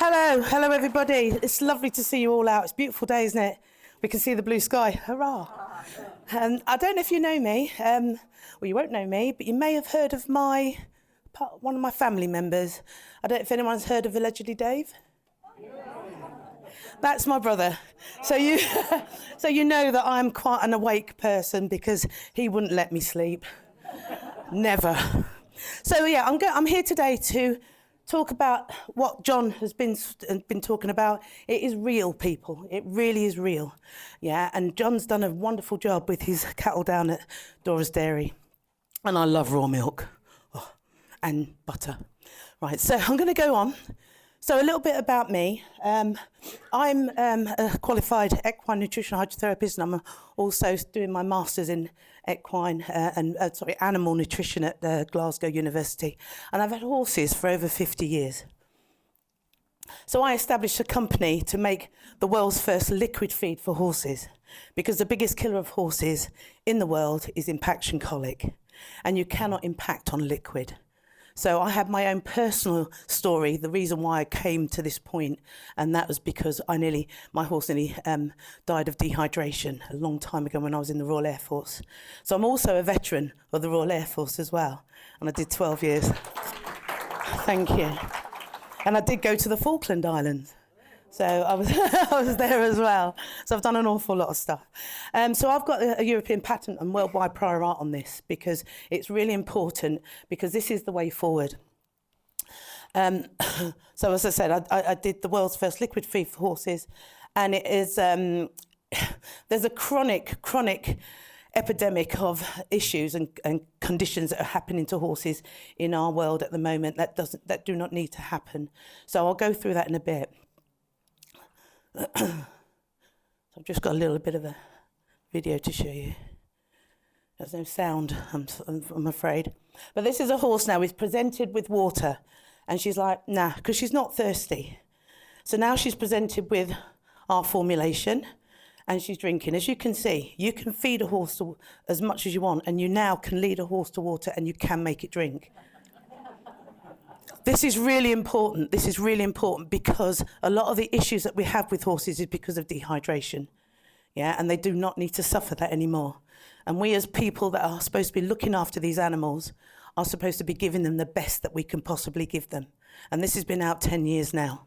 Hello everybody. It's lovely to see you all out. It's a beautiful day, isn't it? We can see the blue sky. Hurrah. I don't know if you know me, well you won't know me, but you may have heard of one of my family members. I don't know if anyone's heard of Allegedly Dave. That's my brother. So you know that I'm quite an awake person because he wouldn't let me sleep. Never. So yeah, I'm here today to talk about what John has been talking about. It is real, people. It really is real. Yeah, and John's done a wonderful job with his cattle down at Dora's Dairy. And I love raw milk and butter. Right, so I'm going to go on. So a little bit about me. I'm a qualified equine nutritional hydrotherapist, and I'm also doing my master's in equine animal nutrition at Glasgow University. And I've had horses for over 50 years. So I established a company to make the world's first liquid feed for horses, because the biggest killer of horses in the world is impaction colic, and you cannot impact on liquid. So I have my own personal story, the reason why I came to this point, and that was because my horse nearly died of dehydration a long time ago when I was in the Royal Air Force. So I'm also a veteran of the Royal Air Force as well, and I did 12 years. Thank you. And I did go to the Falkland Islands. So I was there as well. So I've done an awful lot of stuff. So I've got a European patent and worldwide prior art on this because it's really important, because this is the way forward. So as I said, I did the world's first liquid feed for horses, and it is there's a chronic epidemic of issues and conditions that are happening to horses in our world at the moment that do not need to happen. So I'll go through that in a bit. So I've just got a little bit of a video to show you. There's no sound, I'm afraid. But this is a horse now. He's presented with water, and she's like, nah, because she's not thirsty. So now she's presented with our formulation, and she's drinking. As you can see, you can feed a horse as much as you want, and you now can lead a horse to water, and you can make it drink. This is really important. This is really important because a lot of the issues that we have with horses is because of dehydration. Yeah, and they do not need to suffer that anymore. And we as people that are supposed to be looking after these animals are supposed to be giving them the best that we can possibly give them. And this has been out 10 years now.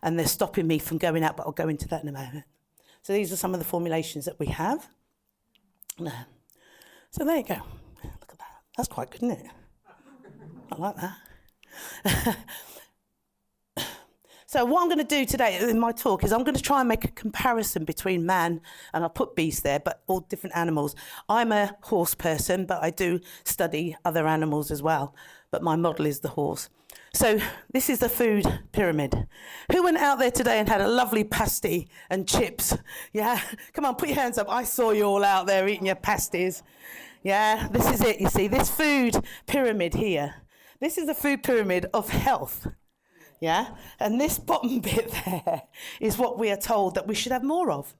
And they're stopping me from going out, but I'll go into that in a moment. So these are some of the formulations that we have. So there you go. Look at that. That's quite good, isn't it? I like that. So what I'm going to do today in my talk is I'm going to try and make a comparison between man, and I'll put beast there, but all different animals. I'm a horse person, but I do study other animals as well. But my model is the horse. So this is the food pyramid. Who went out there today and had a lovely pasty and chips? Yeah, come on, put your hands up. I saw you all out there eating your pasties. Yeah, this is it, you see, this food pyramid here. This is the food pyramid of health, yeah? And this bottom bit there is what we are told that we should have more of,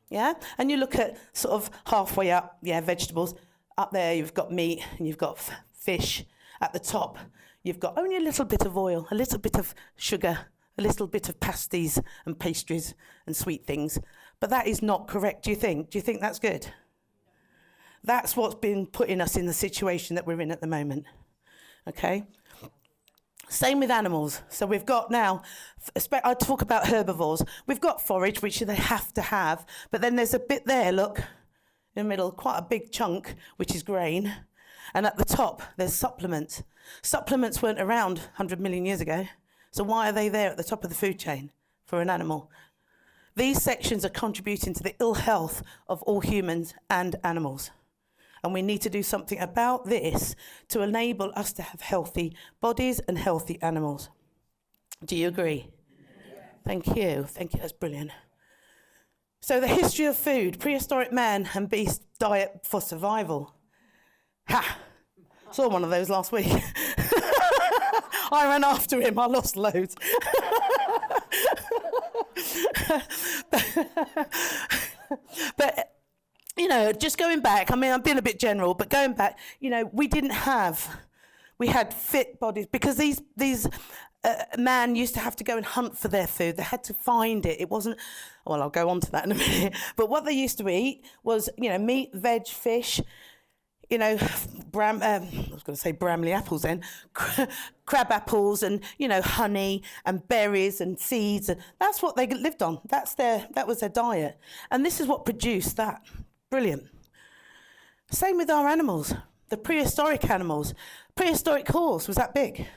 yeah? And you look at sort of halfway up, yeah, vegetables. Up there you've got meat and you've got fish. At the top, you've got only a little bit of oil, a little bit of sugar, a little bit of pasties and pastries and sweet things. But that is not correct, do you think? Do you think that's good? That's what's been putting us in the situation that we're in at the moment. Okay, same with animals. So we've got now, I talk about herbivores. We've got forage, which they have to have, but then there's a bit there, look, in the middle, quite a big chunk, which is grain. And at the top, there's supplements. Supplements weren't around 100 million years ago. So why are they there at the top of the food chain for an animal? These sections are contributing to the ill health of all humans and animals. And we need to do something about this to enable us to have healthy bodies and healthy animals. Do you agree? Yeah. Thank you. Thank you. That's brilliant. So the history of food, prehistoric man and beast diet for survival. Ha! Saw one of those last week. I ran after him. I lost loads. But you know, just going back, I mean, I'm being a bit general, but going back, you know, we had fit bodies because these man used to have to go and hunt for their food. They had to find it. It wasn't, well, I'll go on to that in a minute. But what they used to eat was, meat, veg, fish, I was going to say Bramley apples then, crab apples and, honey and berries and seeds. And that's what they lived on. That was their diet. And this is what produced that. Brilliant. Same with our animals, the prehistoric animals. Prehistoric horse was that big.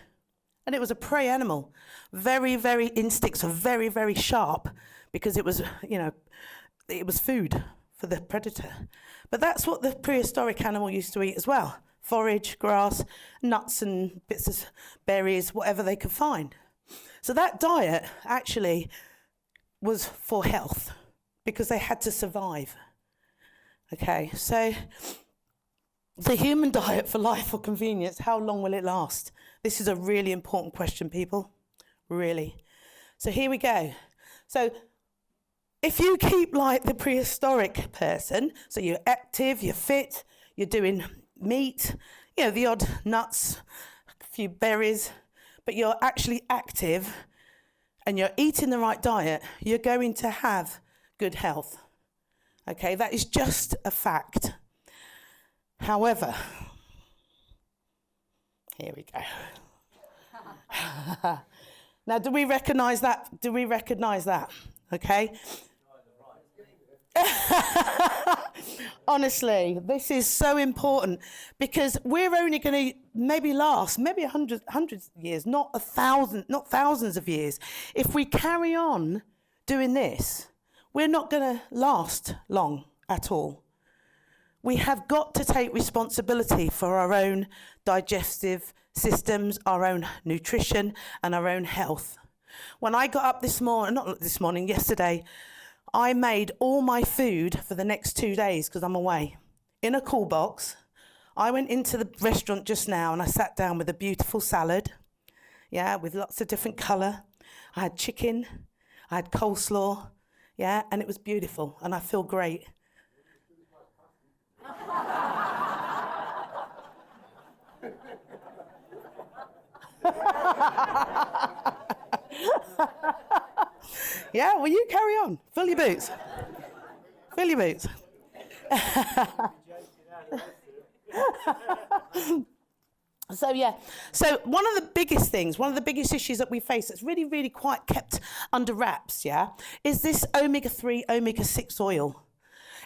And it was a prey animal. Very, very instincts are very, very sharp because it was, it was food for the predator. But that's what the prehistoric animal used to eat as well. Forage, grass, nuts and bits of berries, whatever they could find. So that diet actually was for health because they had to survive. Okay, so the human diet for life or convenience, how long will it last? This is a really important question, people. Really. So here we go. So if you keep like the prehistoric person, so you're active, you're fit, you're doing meat, the odd nuts, a few berries, but you're actually active and you're eating the right diet, you're going to have good health. Okay, that is just a fact. However, here we go. Now, do we recognise that? Do we recognise that? Okay. Honestly, this is so important because we're only going to maybe last hundreds of years, not thousands of years. If we carry on doing this, we're not going to last long at all. We have got to take responsibility for our own digestive systems, our own nutrition, and our own health. When I got up yesterday, I made all my food for the next 2 days because I'm away in a cool box. I went into the restaurant just now and I sat down with a beautiful salad, with lots of different colour. I had chicken, I had coleslaw, and it was beautiful and I feel great. Well, you carry on. Fill your boots. Fill your boots. So one of the biggest issues that we face that's really, really quite kept under wraps, is this omega-3, omega-6 oil.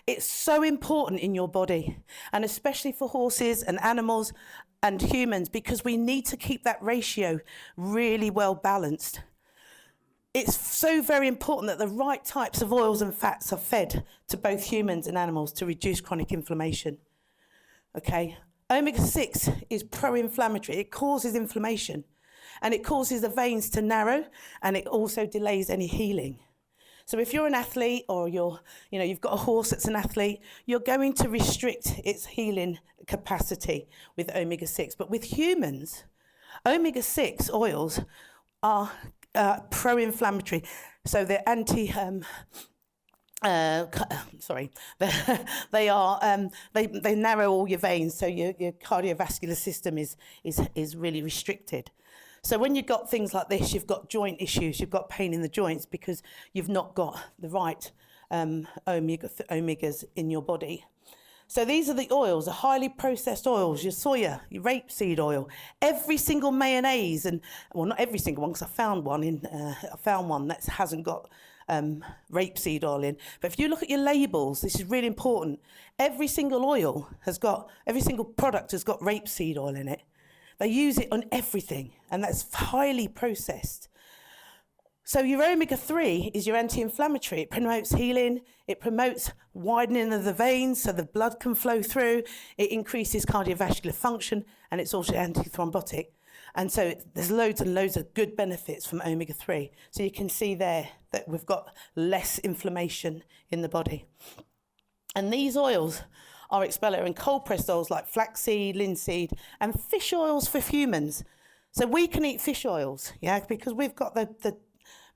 It's so important in your body, and especially for horses and animals and humans, because we need to keep that ratio really well balanced. It's so very important that the right types of oils and fats are fed to both humans and animals to reduce chronic inflammation. Okay, omega-6 is pro-inflammatory. It causes inflammation, and it causes the veins to narrow, and it also delays any healing. So if you're an athlete or you've got a horse that's an athlete, you're going to restrict its healing capacity with omega-6. But with humans, omega-6 oils are pro-inflammatory. So they're they narrow all your veins, so your cardiovascular system is really restricted. So when you've got things like this, you've got joint issues, you've got pain in the joints because you've not got the right omegas in your body. So these are the oils, the highly processed oils, your soya, your rapeseed oil, every single mayonnaise, not every single one, because I found one that hasn't got rapeseed oil in. But if you look at your labels, this is really important. Every single product has got rapeseed oil in it. They use it on everything, and that's highly processed. So your omega-3 is your anti-inflammatory. It promotes healing. It promotes widening of the veins so the blood can flow through. It increases cardiovascular function, and it's also antithrombotic. And so there's loads and loads of good benefits from omega-3. So you can see there that we've got less inflammation in the body. And these oils are expeller in cold-pressed oils like flaxseed, linseed, and fish oils for humans. So we can eat fish oils, because we've got the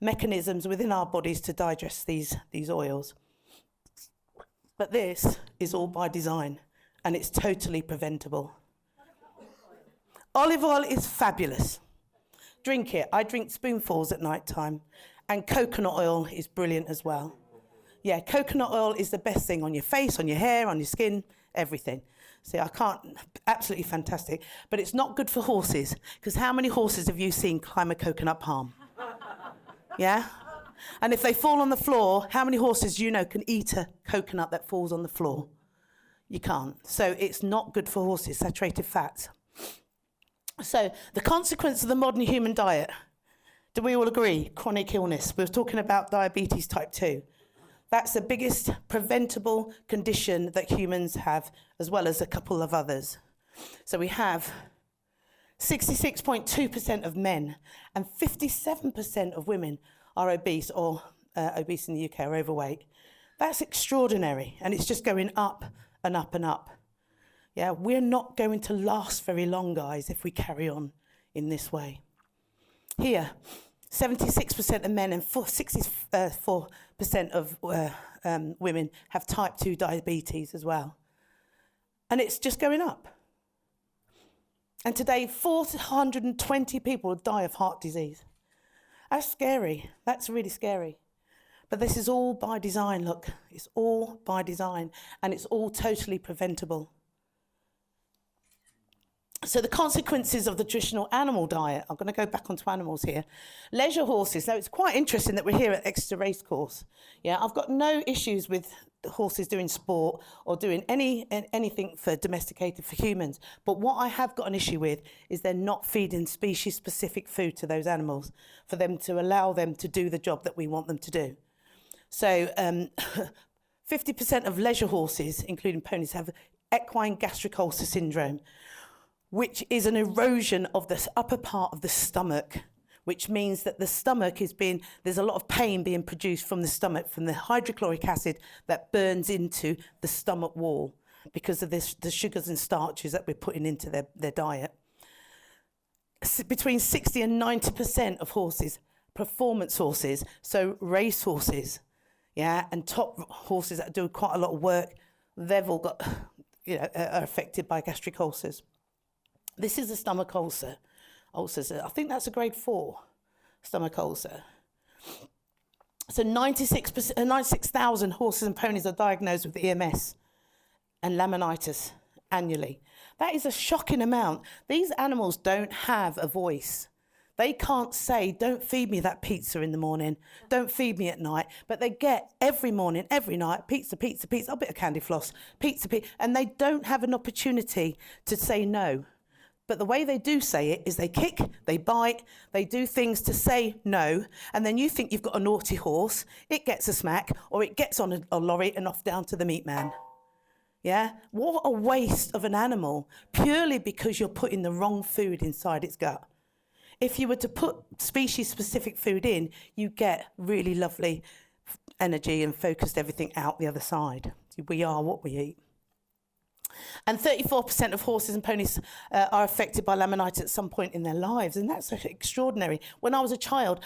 mechanisms within our bodies to digest these oils. But this is all by design, and it's totally preventable. Olive oil is fabulous. drink it. I drink spoonfuls at night time. And coconut oil is brilliant as well. Yeah, coconut oil is the best thing on your face, on your hair, on your skin, everything. See, I can't, absolutely fantastic. But it's not good for horses, because how many horses have you seen climb a coconut palm? Yeah? And if they fall on the floor, how many horses do you know can eat a coconut that falls on the floor? You can't. So it's not good for horses, saturated fats. So the consequence of the modern human diet, do we all agree? Chronic illness. We were talking about diabetes type 2. That's the biggest preventable condition that humans have, as well as a couple of others. So we have 66.2% of men and 57% of women are obese, or obese in the UK, or overweight. That's extraordinary, and it's just going up and up and up. Yeah, we're not going to last very long, guys, if we carry on in this way. Here, 76% of men and 64% of women have type 2 diabetes as well. And it's just going up. And today, 420 people die of heart disease. That's scary. That's really scary. But this is all by design, look. It's all by design, and it's all totally preventable. So the consequences of the traditional animal diet, I'm going to go back onto animals here. Leisure horses. Now, it's quite interesting that we're here at Exeter Racecourse. Yeah, I've got no issues with horses doing sport or doing anything for domesticated for humans. But what I have got an issue with is they're not feeding species-specific food to those animals for them to allow them to do the job that we want them to do. So 50% of leisure horses, including ponies, have equine gastric ulcer syndrome, which is an erosion of the upper part of the stomach, which means that the stomach there's a lot of pain being produced from the stomach, from the hydrochloric acid that burns into the stomach wall because of the sugars and starches that we're putting into their diet. Between 60 and 90% of horses, performance horses, so race horses, yeah, and top horses that do quite a lot of work, they've all got, are affected by gastric ulcers. This is a stomach ulcer. Ulcers, I think that's a grade 4 stomach ulcer. So 96,000 horses and ponies are diagnosed with EMS and laminitis annually. That is a shocking amount. These animals don't have a voice. They can't say, don't feed me that pizza in the morning, don't feed me at night, but they get every morning, every night, pizza, pizza, pizza, a bit of candy floss, pizza, pizza, and they don't have an opportunity to say no. But the way they do say it is they kick, they bite, they do things to say no, and then you think you've got a naughty horse, it gets a smack, or it gets on a lorry and off down to the meat man. Yeah? What a waste of an animal, purely because you're putting the wrong food inside its gut. If you were to put species-specific food in, you get really lovely energy and focused everything out the other side. We are what we eat. And 34% of horses and ponies are affected by laminitis at some point in their lives, and that's extraordinary. When I was a child,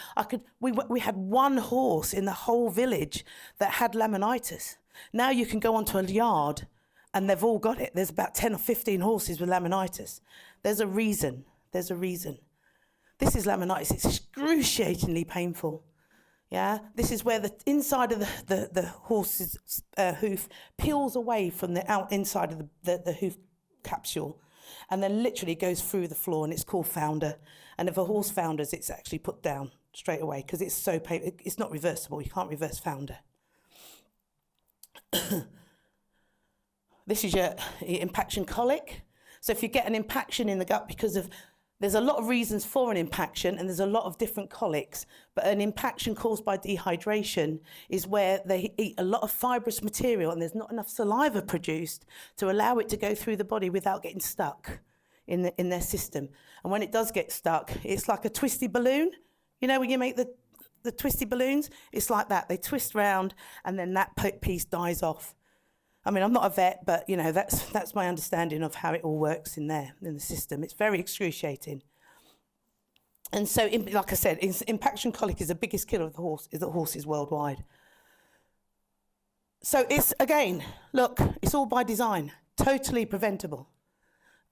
we had one horse in the whole village that had laminitis. Now you can go onto a yard, and they've all got it. There's about 10 or 15 horses with laminitis. There's a reason. There's a reason. This is laminitis. It's excruciatingly painful. Yeah, this is where the inside of the horse's hoof peels away from the inside of the hoof capsule, and then literally goes through the floor, and it's called founder. And if a horse founders, it's actually put down straight away because it's so painful. It's not reversible. You can't reverse founder. This is your impaction colic. So if you get an impaction in the gut because of there's a lot of reasons for an impaction, and there's a lot of different colics, but an impaction caused by dehydration is where they eat a lot of fibrous material and there's not enough saliva produced to allow it to go through the body without getting stuck in their system. And when it does get stuck, it's like a twisty balloon. You know when you make the twisty balloons? It's like that. They twist round and then that piece dies off. I mean, I'm not a vet, but, that's my understanding of how it all works in there, in the system. It's very excruciating. And so, like I said, impaction colic is the biggest killer of the horses worldwide. So it's, again, look, it's all by design, totally preventable.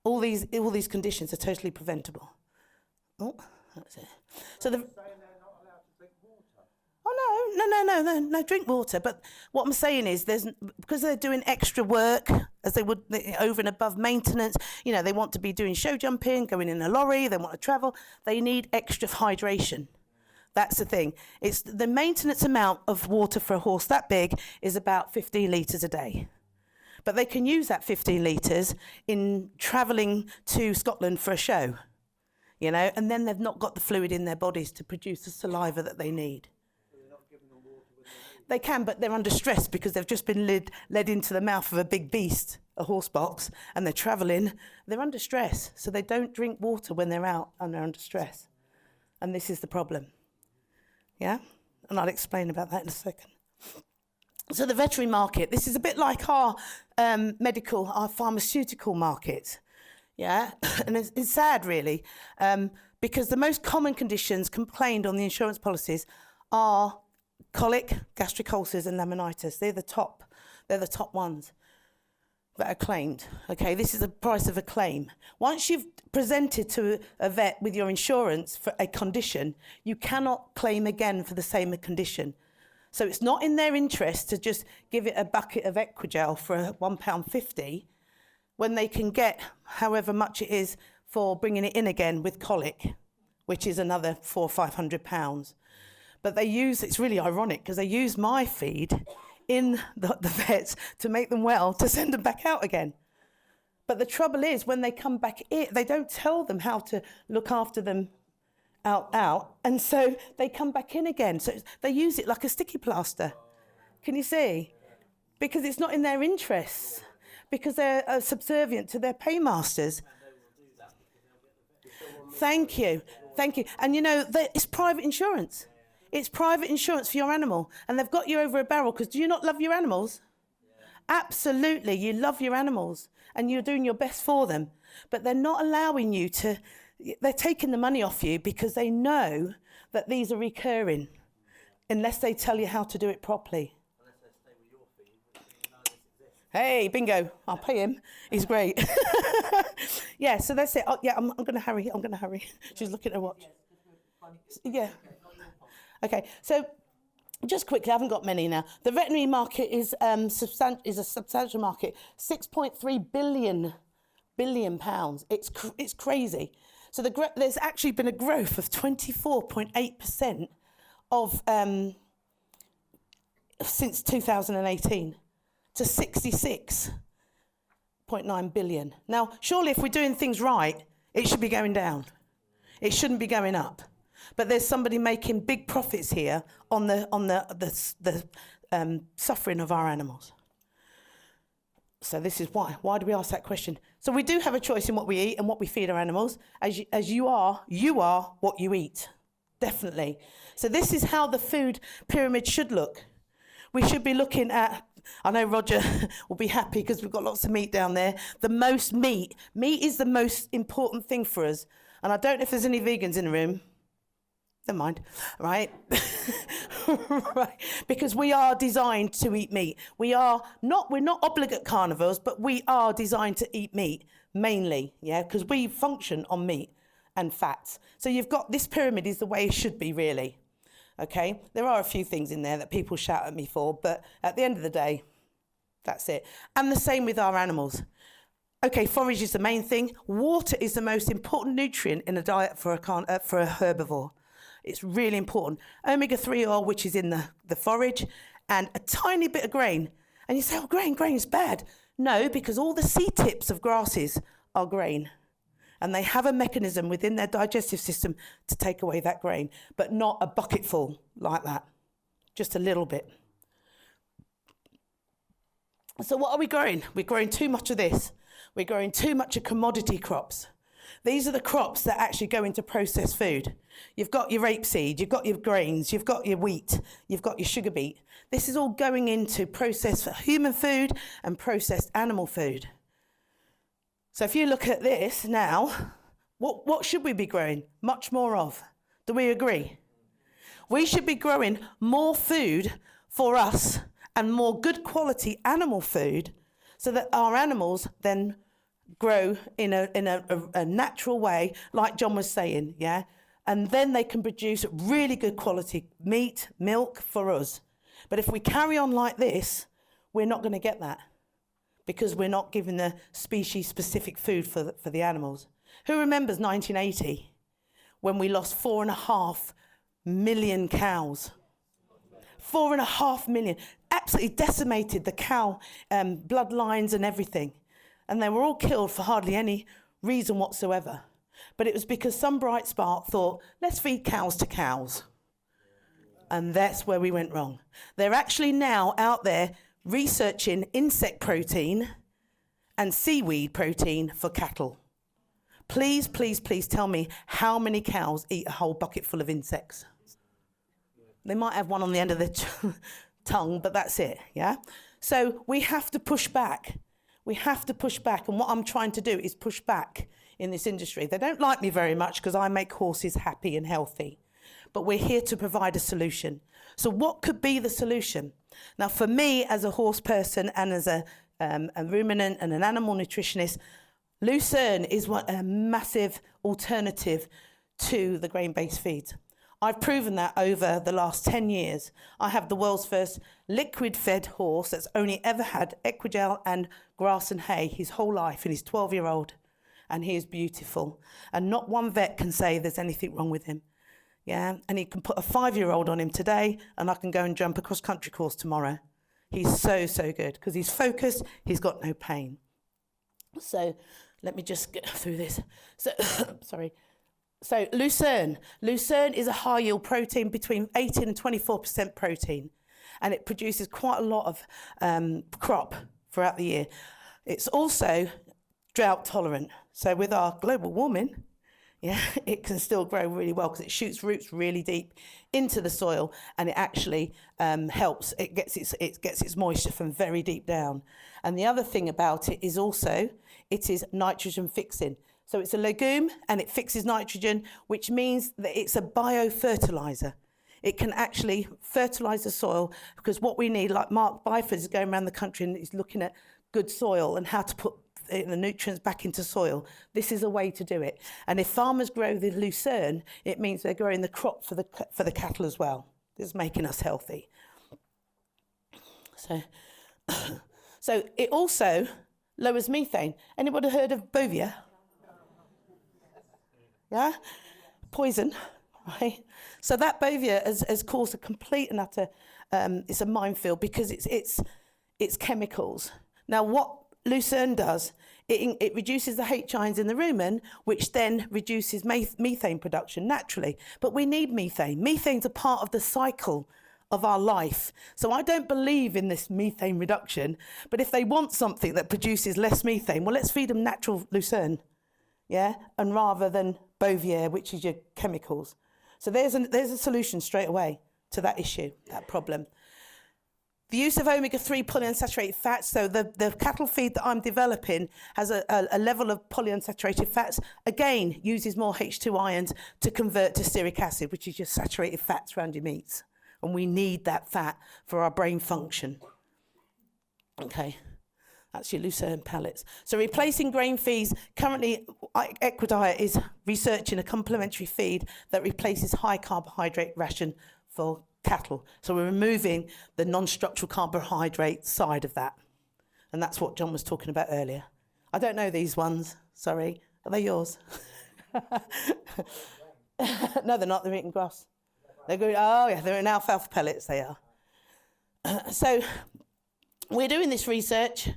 All these conditions are totally preventable. Oh, That's it. So the Saying they're not allowed to drink water. Oh no, drink water. But what I'm saying is, because they're doing extra work as they would over and above maintenance. You know, they want to be doing show jumping, going in a lorry. They want to travel. They need extra hydration. That's the thing. It's the maintenance amount of water for a horse that big is about 15 litres a day. But they can use that 15 litres in travelling to Scotland for a show, you know, and then they've not got the fluid in their bodies to produce the saliva that they need. So they're not giving them water when they need. They can, but they're under stress because they've just been led into the mouth of a big beast, a horse box, and they're travelling. They're under stress, so they don't drink water when they're out and they're under stress. And this is the problem. Yeah? And I'll explain about that in a second. So the veterinary market, this is a bit like our our pharmaceutical market. Yeah? And it's sad, really, because the most common conditions complained on the insurance policies are colic, gastric ulcers, and laminitis. They're the top ones that are claimed. Okay, this is the price of a claim. Once you've presented to a vet with your insurance for a condition, you cannot claim again for the same condition. So it's not in their interest to just give it a bucket of Equigel for £1.50 when they can get however much it is for bringing it in again with colic, which is another £400 or £500. But it's really ironic because they use my feed in the vets to make them well, to send them back out again. But the trouble is, when they come back in, they don't tell them how to look after them out, and so they come back in again. So they use it like a sticky plaster. Can you see? Because it's not in their interests, because they're subservient to their paymasters. Thank you. And you know, it's private insurance. It's private insurance for your animal, and they've got you over a barrel, because do you not love your animals? Yeah. Absolutely, you love your animals, and you're doing your best for them, but they're not allowing you to, they're taking the money off you because they know that these are recurring, unless they tell you how to do it properly. Unless they stay with your feed, which means none of this exists. Hey, bingo, I'll pay him. He's great. Yeah, so that's it. Oh, yeah, I'm going to hurry. She's looking at her watch. Yeah. Okay, so just quickly, I haven't got many now. The veterinary market is a substantial market, 6.3 billion pounds. It's crazy. So there's actually been a growth of 24.8% of since 2018 to 66.9 billion. Now, surely if we're doing things right, it should be going down. It shouldn't be going up. But there's somebody making big profits here on the suffering of our animals. So this is why. Why do we ask that question? So we do have a choice in what we eat and what we feed our animals. As you are what you eat, definitely. So this is how the food pyramid should look. We should be looking at, I know Roger will be happy because we've got lots of meat down there. The most meat. Meat is the most important thing for us. And I don't know if there's any vegans in the room. Never mind, right? Right? Because we are designed to eat meat. We're not obligate carnivores, but we are designed to eat meat mainly, yeah, because we function on meat and fats. So you've got, this pyramid is the way it should be, really. Okay, there are a few things in there that people shout at me for, but at the end of the day, that's it. And the same with our animals. Okay, forage is the main thing. Water is the most important nutrient in a diet for a herbivore. It's really important. Omega-3 oil, which is in the forage, and a tiny bit of grain. And you say, oh, grain is bad. No, because all the seed tips of grasses are grain. And they have a mechanism within their digestive system to take away that grain, but not a bucketful like that, just a little bit. So what are we growing? We're growing too much of this. We're growing too much of commodity crops. These are the crops that actually go into processed food. You've got your rapeseed, you've got your grains, you've got your wheat, you've got your sugar beet. This is all going into processed human food and processed animal food. So if you look at this now, what should we be growing? Much more of. Do we agree? We should be growing more food for us and more good quality animal food so that our animals then grow in a natural way, like John was saying, yeah? and then they can produce really good quality meat, milk for us. But if we carry on like this, we're not going to get that, because we're not giving the species-specific food for the animals. Who remembers 1980, when we lost 4.5 million cows? 4.5 million. Absolutely decimated the cow bloodlines and everything. And they were all killed for hardly any reason whatsoever. But it was because some bright spark thought, let's feed cows to cows. And that's where we went wrong. They're actually now out there researching insect protein and seaweed protein for cattle. Please, please, please tell me how many cows eat a whole bucket full of insects. They might have one on the end of their tongue, but that's it, yeah? So we have to push back. We have to push back. And what I'm trying to do is push back in this industry. They don't like me very much because I make horses happy and healthy. But we're here to provide a solution. So what could be the solution? Now, for me, as a horse person and as a ruminant and an animal nutritionist, lucerne is a massive alternative to the grain-based feeds. I've proven that over the last 10 years. I have the world's first liquid-fed horse that's only ever had Equigel and grass and hay his whole life, and he's 12-year-old, and he is beautiful. And not one vet can say there's anything wrong with him. Yeah, and he can put a 5-year-old on him today, and I can go and jump a cross-country course tomorrow. He's so, so good, because he's focused, he's got no pain. So let me just get through this. So, sorry. So lucerne is a high yield protein, between 18 and 24% protein, and it produces quite a lot of crop throughout the year. It's also drought tolerant. So with our global warming, yeah, it can still grow really well because it shoots roots really deep into the soil, and it actually helps. It gets its moisture from very deep down. And the other thing about it is also it is nitrogen fixing. So it's a legume and it fixes nitrogen, which means that it's a biofertilizer. It can actually fertilize the soil, because what we need, like Mark Byford is going around the country and he's looking at good soil and how to put the nutrients back into soil. This is a way to do it. And if farmers grow the lucerne, it means they're growing the crop for the cattle as well. This is making us healthy. So it also lowers methane. Anybody heard of Bovia? Yeah? Poison, right? So that Bovia has caused a complete and utter, it's a minefield, because it's chemicals. Now what lucerne does, it reduces the H ions in the rumen, which then reduces methane production naturally. But we need methane. Methane's a part of the cycle of our life. So I don't believe in this methane reduction, but if they want something that produces less methane, well, let's feed them natural lucerne, yeah? And rather than Bovia, which is your chemicals. So there's a solution straight away to that issue, that problem. The use of omega-3 polyunsaturated fats, so the cattle feed that I'm developing has a level of polyunsaturated fats, again, uses more H2 ions to convert to stearic acid, which is your saturated fats around your meats. And we need that fat for our brain function. Okay, that's your lucerne pellets. So replacing grain feeds, currently Equidiet is researching a complementary feed that replaces high carbohydrate ration for cattle. So we're removing the non-structural carbohydrate side of that. And that's what John was talking about earlier. I don't know these ones, sorry. Are they yours? No, they're not, they're eating grass. They're going, oh yeah, they're in alfalfa pellets, they are. So we're doing this research.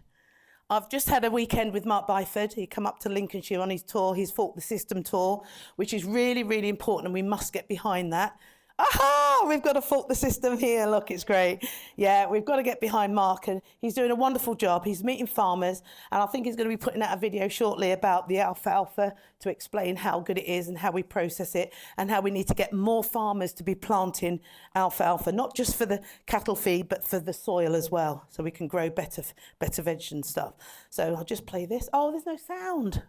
I've just had a weekend with Mark Byford. He come up to Lincolnshire on his tour, his Fork the System tour, which is really, really important, and we must get behind that. Aha! We've got to fork the system here. Look, it's great. Yeah, we've got to get behind Mark, and he's doing a wonderful job. He's meeting farmers, and I think he's going to be putting out a video shortly about the alfalfa to explain how good it is and how we process it, and how we need to get more farmers to be planting alfalfa, not just for the cattle feed, but for the soil as well, so we can grow better veg and stuff. So I'll just play this. Oh, there's no sound.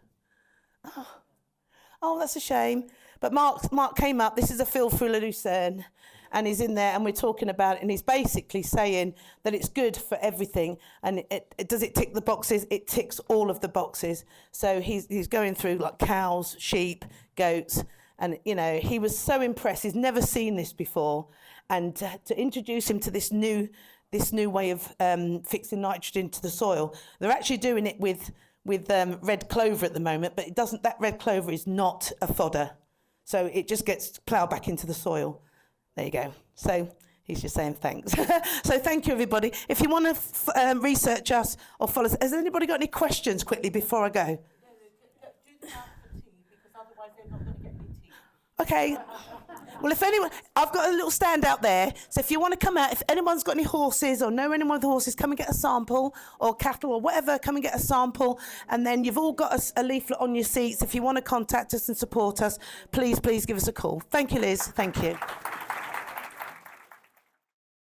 Oh, that's a shame. But Mark came up, this is a field full of lucerne, and he's in there and we're talking about it, and he's basically saying that it's good for everything. And does it tick the boxes? It ticks all of the boxes. So he's going through like cows, sheep, goats, And, you know, he was so impressed. He's never seen this before. And to introduce him to this new way of fixing nitrogen to the soil, they're actually doing it with red clover at the moment, but that red clover is not a fodder. So it just gets ploughed back into the soil. There you go. So he's just saying thanks. So thank you, everybody. If you want to research us or follow us, has anybody got any questions quickly before I go? Do them out for tea, because otherwise they're not going to get any tea. Okay. Well, if anyone, I've got a little stand out there. So if you want to come out, if anyone's got any horses or know anyone with horses, come and get a sample, or cattle or whatever, come and get a sample. And then you've all got a leaflet on your seats. If you want to contact us and support us, please give us a call. Thank you, Liz. Thank you.